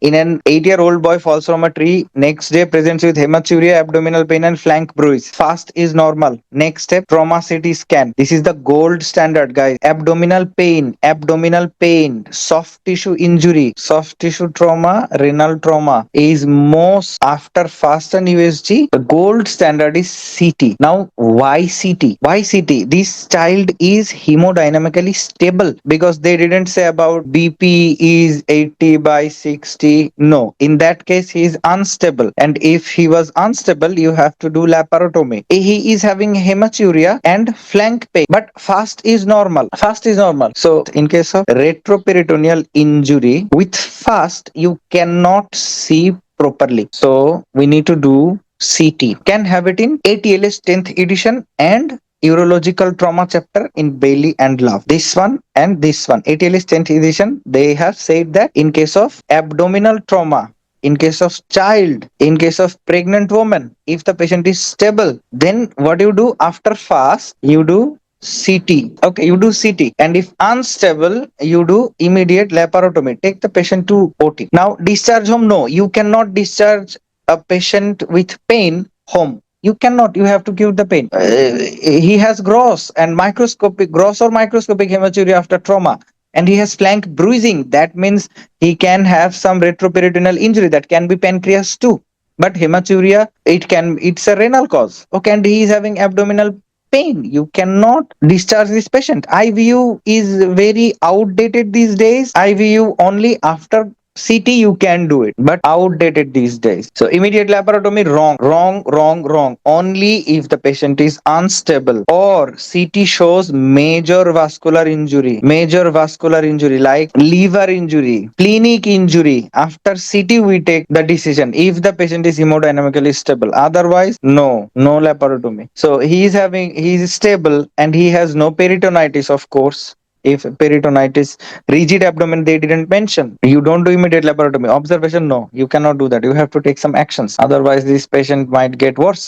In an 8-year-old boy falls from a tree. Next day presents with hematuria, abdominal pain, and flank bruise. Fast is normal. Next step, trauma CT scan. This is the gold standard, guys. Abdominal pain, soft tissue injury, soft tissue trauma, renal trauma is most after fast and USG. The gold standard is CT. Now, why CT? Why CT? This child is hemodynamically stable because they didn't say about BP is 80 by 60. No, in that case, he is unstable. And if he was unstable, you have to do laparotomy. He is having hematuria and flank pain, but fast is normal. Fast is normal. So, in case of retroperitoneal injury with fast, you cannot see properly. So, we need to do CT. Can have it in ATLS 10th edition and urological trauma chapter in Bailey and Love. This one and this one. ATLS 10th edition, they have said that in case of abdominal trauma, in case of child, in case of pregnant woman, if the patient is stable, then what you do after fast, you do CT. Okay, you do CT. And if unstable, you do immediate laparotomy. Take the patient to OT. Now, discharge home. No, you cannot discharge a patient with pain home. You cannot. You have to cure the pain. He has gross or microscopic hematuria after trauma, and he has flank bruising. That means he can have some retroperitoneal injury. That can be pancreas too. But hematuria, it's a renal cause. Okay, and he is having abdominal pain. You cannot discharge this patient. IVU is very outdated these days. IVU only after CT you can do it, but outdated these days. So immediate laparotomy, wrong. Only if the patient is unstable or CT shows major vascular injury like liver injury, splenic injury. After CT we take the decision if the patient is hemodynamically stable. Otherwise, no laparotomy. So he is stable and he has no peritonitis, of course. If peritonitis, rigid abdomen, they didn't mention. You don't do immediate laparotomy. Observation, no, you cannot do that. You have to take some actions. Otherwise, this patient might get worse.